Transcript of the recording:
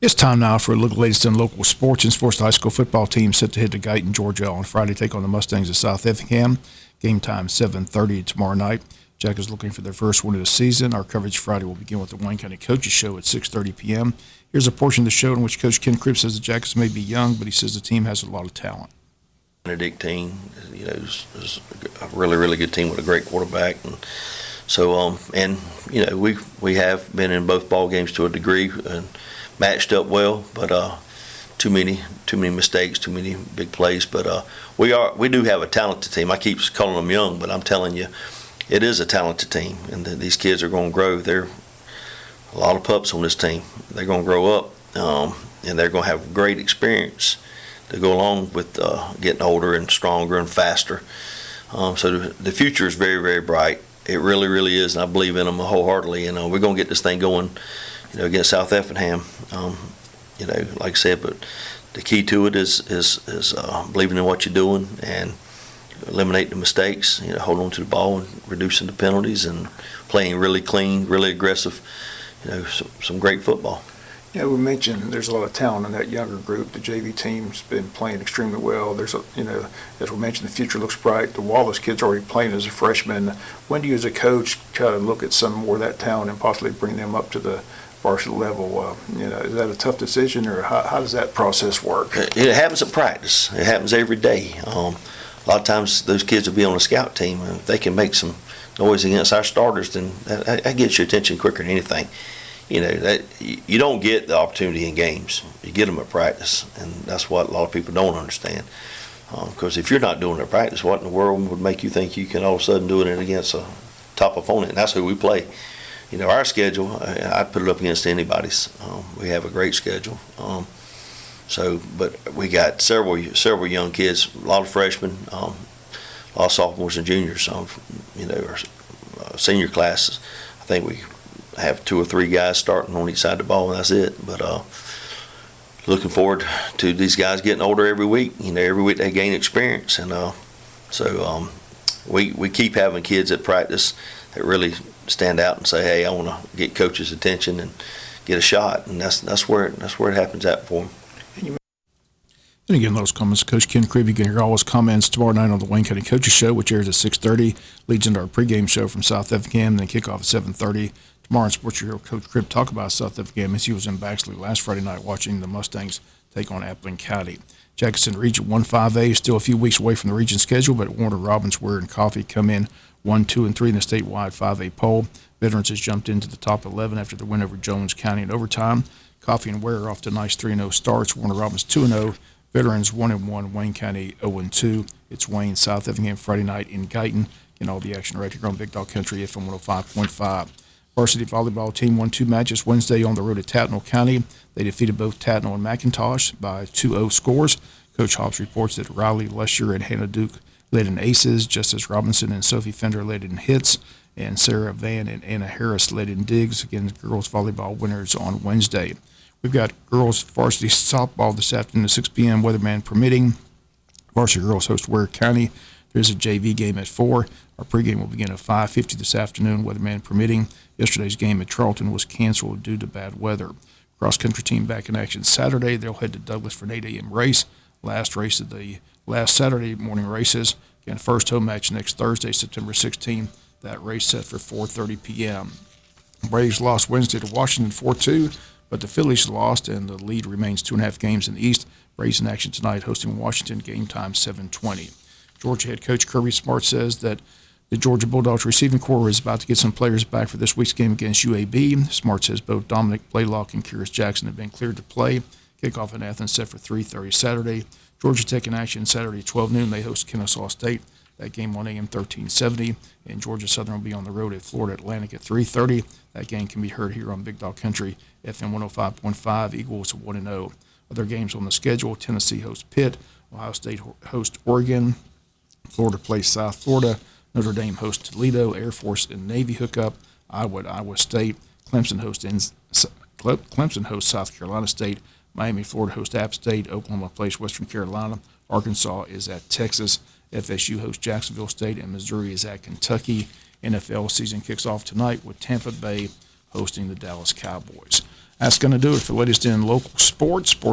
It's time now for a look at the latest in local sports. And sports, the high school football team set to head to Guyton, Georgia on Friday, take on the Mustangs of South Effingham. Game time 7:30 tomorrow night. Jack is looking for their first win of the season. Our coverage Friday will begin with the Wayne County Coaches Show at 6:30 p.m. Here's a portion of the show in which Coach Ken Cribb says the Jackets may be young, but he says the team has a lot of talent. Benedict team, is a really, really good team with a great quarterback, and so we have been in both ball games to a degree and matched up well, but too many mistakes, too many big plays. But we do have a talented team. I keep calling them young, but I'm telling you, it is a talented team, and these kids are going to grow. There are a lot of pups on this team. They're going to grow up, and they're going to have great experience to go along with getting older and stronger and faster. So the future is very, very bright. It really, really is, and I believe in them wholeheartedly. We're going to get this thing going, against South Effingham. Like I said, but the key to it is believing in what you're doing and eliminating the mistakes. Holding on to the ball and reducing the penalties and playing really clean, really aggressive. Some great football. Yeah, we mentioned there's a lot of talent in that younger group. The JV team's been playing extremely well. There's as we mentioned, the future looks bright. The Wallace kid's already playing as a freshman. When do you, as a coach, try to look at some more of that talent and possibly bring them up to the varsity level? Is that a tough decision, or how does that process work? It happens at practice. It happens every day. A lot of times those kids will be on a scout team, and if they can make some noise against our starters, then that gets your attention quicker than anything. That you don't get the opportunity in games. You get them at practice, and that's what a lot of people don't understand. Because if you're not doing it at practice, what in the world would make you think you can all of a sudden do it against a top opponent? And that's who we play. Our schedule, I'd put it up against anybody's. We have a great schedule. But we got several young kids, a lot of freshmen, a lot of sophomores and juniors. Our senior classes, I think we have 2 or 3 guys starting on each side of the ball, and that's it. But looking forward to these guys getting older every week. Every week they gain experience, and we keep having kids at practice that really stand out and say, "Hey, I want to get coach's attention and get a shot," and that's where it happens at for them. And again, those comments, Coach Ken Cribb. You can hear all his comments tomorrow night on the Wayne County Coaches Show, which airs at 6:30, leads into our pregame show from South Effingham, then kickoff at 7:30. Tomorrow in Sports, your Coach Cribb talk about South Effingham as he was in Baxley last Friday night watching the Mustangs take on Appling County. Jackson Region 1-5A is still a few weeks away from the region schedule, but Warner, Robbins, Ware, and Coffee come in 1, 2, and 3 in the statewide 5A poll. Veterans has jumped into the top 11 after the win over Jones County in overtime. Coffee and Ware are off to nice 3-0 starts. Warner, Robbins 2-0. Veterans 1-1. Wayne County 0-2. It's Wayne, South Effingham Friday night in Guyton. And all the action right here on Big Dog Country FM 105.5. Varsity volleyball team won 2 matches Wednesday on the road at Tattnall County. They defeated both Tattnall and McIntosh by 2-0 scores. Coach Hobbs reports that Riley Lesher and Hannah Duke led in aces, just as Robinson and Sophie Fender led in hits, and Sarah Van and Anna Harris led in digs. Again, girls volleyball winners on Wednesday. We've got girls varsity softball this afternoon at 6 p.m., weatherman permitting. Varsity girls host Ware County. There's a JV game at 4. Our pregame will begin at 5:50 this afternoon, weatherman permitting. Yesterday's game at Charlton was canceled due to bad weather. Cross-country team back in action Saturday. They'll head to Douglas for an 8 a.m. race. Last race of the last Saturday morning races. Again, first home match next Thursday, September 16th. That race set for 4:30 p.m. Braves lost Wednesday to Washington 4-2, but the Phillies lost, and the lead remains 2.5 games in the East. Braves in action tonight, hosting Washington. Game time 7:20. Georgia head coach Kirby Smart says that the Georgia Bulldogs receiving corps is about to get some players back for this week's game against UAB. Smart says both Dominic Blaylock and Kyrus Jackson have been cleared to play. Kickoff in Athens set for 3:30 Saturday. Georgia Tech in action Saturday 12 noon. They host Kennesaw State. That game on AM 1370. And Georgia Southern will be on the road at Florida Atlantic at 3:30. That game can be heard here on Big Dog Country, FM 105.5. Eagles 1-0. Other games on the schedule: Tennessee hosts Pitt. Ohio State hosts Oregon. Florida plays South Florida. Notre Dame hosts Toledo. Air Force and Navy hook up. Iowa at Iowa State. Clemson hosts South Carolina State. Miami, Florida hosts App State. Oklahoma plays Western Carolina. Arkansas is at Texas. FSU hosts Jacksonville State, and Missouri is at Kentucky. NFL season kicks off tonight with Tampa Bay hosting the Dallas Cowboys. That's going to do it for the latest in local sports.